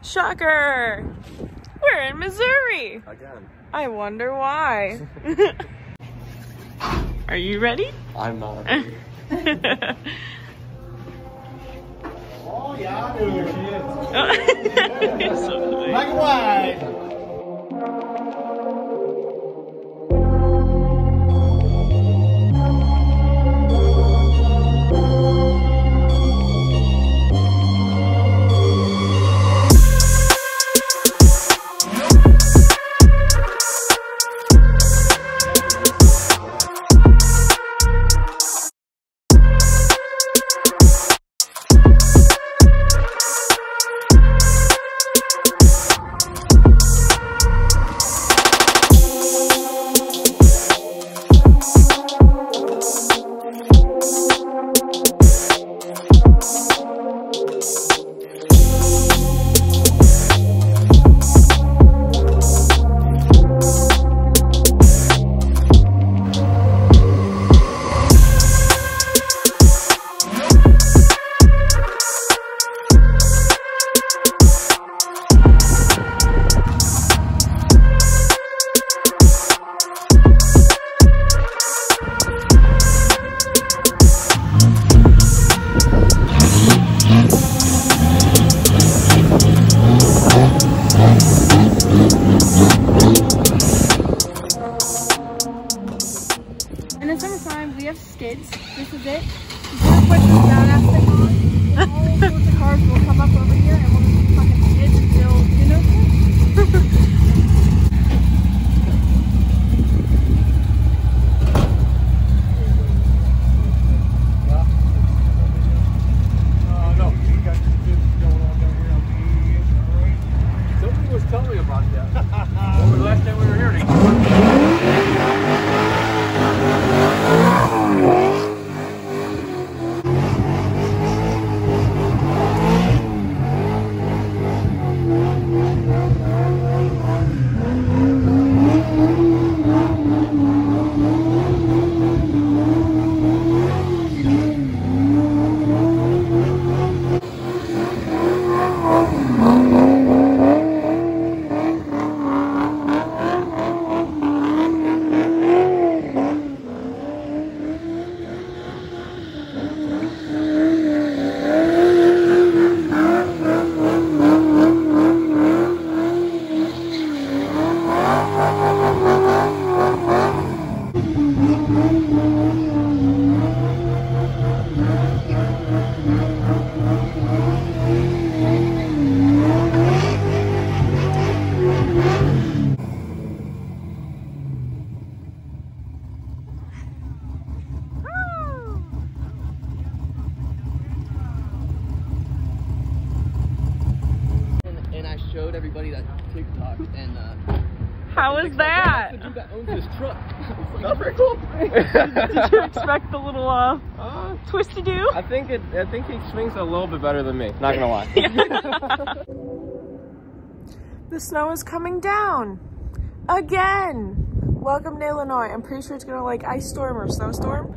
Shocker! We're in Missouri! Again. I wonder why. Are you ready? I'm not ready. Oh yeah, I do. You're so funny. Black and white. In the summertime, we have skids. This is it. We'll push them down after the car, and all sorts of cars will come up over here, and we'll just fucking skids until, you know. No, you got skids going on down here on the right? Somebody was telling me about that. When was the last time we were here? Showed everybody that TikTok and How was that? The dude that owns this truck. That's pretty cool. Did you expect the little twist to do? I think he swings a little bit better than me. Not gonna lie. The snow is coming down again. Welcome to Illinois. I'm pretty sure it's gonna like ice storm or snowstorm.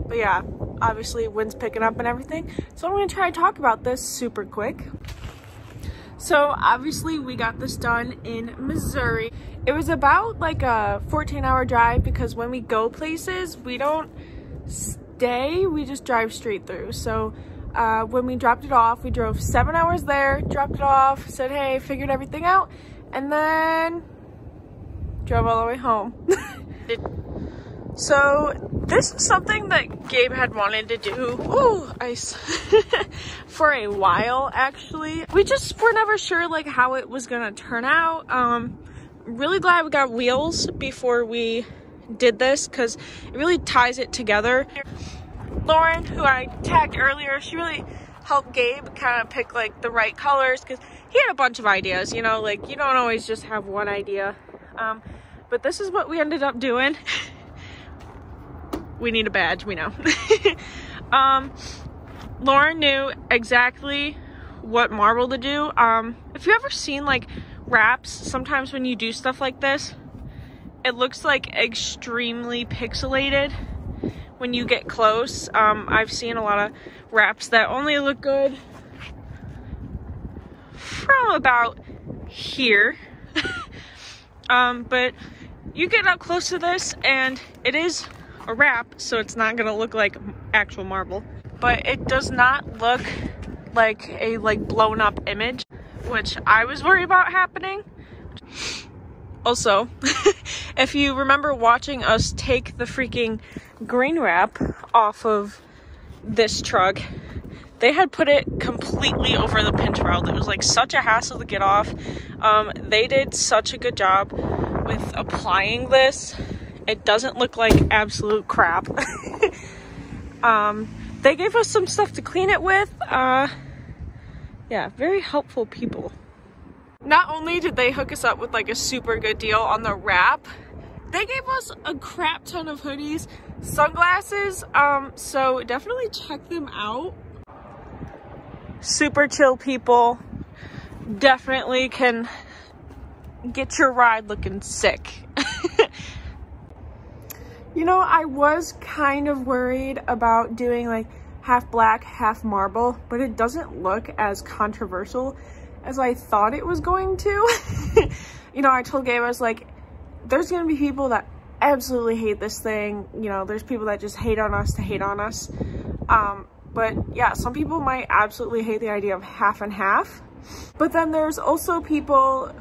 But yeah, obviously wind's picking up and everything. So I'm gonna try to talk about this super quick. So obviously we got this done in Missouri. It was about like a 14-hour drive because when we go places, we don't stay, we just drive straight through. So when we dropped it off, we drove 7 hours there, dropped it off, said hey, figured everything out, and then drove all the way home. So this is something that Gabe had wanted to do, ooh, ice, for a while actually. We just were never sure like how it was gonna turn out. Really glad we got wheels before we did this because it really ties it together. Lauren, who I tagged earlier, she really helped Gabe kind of pick like the right colors because he had a bunch of ideas, you know, like you don't always just have one idea. But this is what we ended up doing. We need a badge, we know. Lauren knew exactly what marble to do. If you've ever seen like wraps, sometimes when you do stuff like this, it looks like extremely pixelated when you get close. I've seen a lot of wraps that only look good from about here. But you get up close to this and it is a wrap, so it's not gonna look like actual marble, but it does not look like a blown up image, which I was worried about happening. Also, if you remember watching us take the freaking green wrap off of this truck, they had put it completely over the pinch weld. It was like such a hassle to get off. They did such a good job with applying this. It doesn't look like absolute crap. They gave us some stuff to clean it with. Yeah, very helpful people. Not only did they hook us up with like a super good deal on the wrap, they gave us a crap ton of hoodies, sunglasses, so definitely check them out. Super chill people. Definitely can get your ride looking sick. You know, I was kind of worried about doing like half black, half marble, but it doesn't look as controversial as I thought it was going to. You know, I told Gabe, I was like, there's gonna be people that absolutely hate this thing. You know, there's people that just hate on us to hate on us. But yeah, some people might absolutely hate the idea of half and half. But then there's also people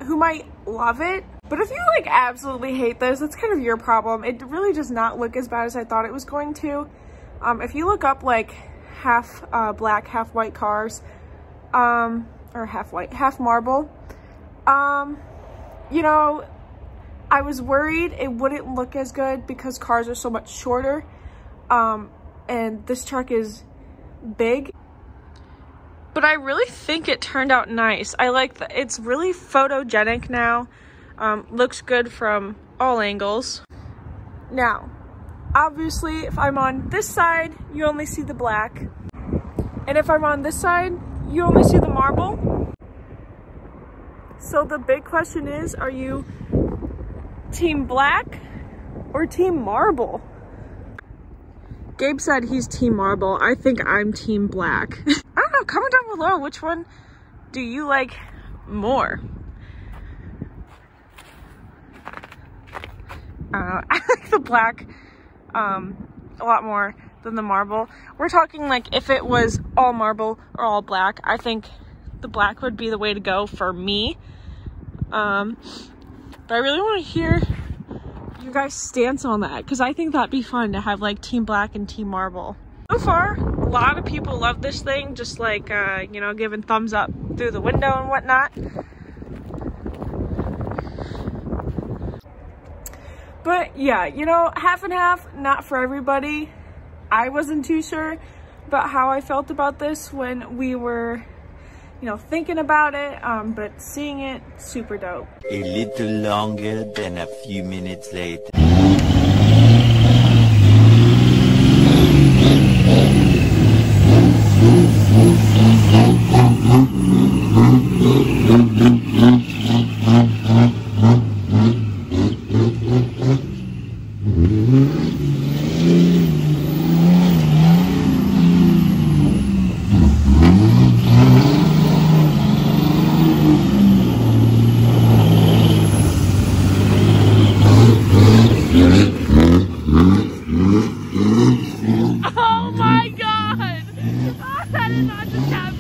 who might love it. But if you like absolutely hate this, that's kind of your problem. It really does not look as bad as I thought it was going to. If you look up like half black, half white cars, or half white, half marble, you know, I was worried it wouldn't look as good because cars are so much shorter, and this truck is big. But I really think it turned out nice. I like that it's really photogenic now. Looks good from all angles. Now, obviously, if I'm on this side, you only see the black. And if I'm on this side, you only see the marble. So the big question is, are you team black or team marble? Gabe said he's team marble. I think I'm team black. I don't know, comment down below, which one do you like more? I like the black a lot more than the marble. We're talking like if it was all marble or all black, I think the black would be the way to go for me. But I really want to hear your guys' stance on that, because I think that'd be fun to have like team black and team marble. So far, a lot of people love this thing, just like, you know, giving thumbs up through the window and whatnot. But yeah, you know, half and half, not for everybody. I wasn't too sure about how I felt about this when we were, you know, thinking about it, but seeing it, super dope. A little longer than a few minutes later. Oh my god! That did not just happen.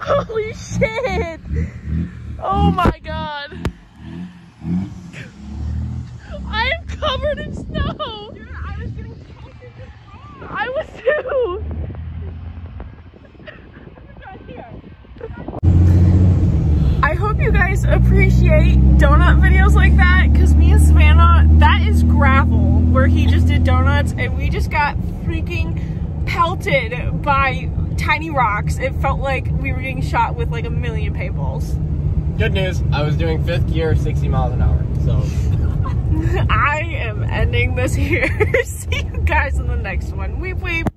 Holy shit! Oh my god! I am covered in snow! Dude, I was getting pelted with snow. I was too! Right here. I hope you guys appreciate donut videos like that, because me and Savannah, that is gravel where he just did donuts and we just got freaking pelted by tiny rocks. It felt like we were getting shot with like a million paintballs. Good news, I was doing 5th gear, 60 miles an hour, so. I am ending this here. See you guys in the next one. Weep, weep.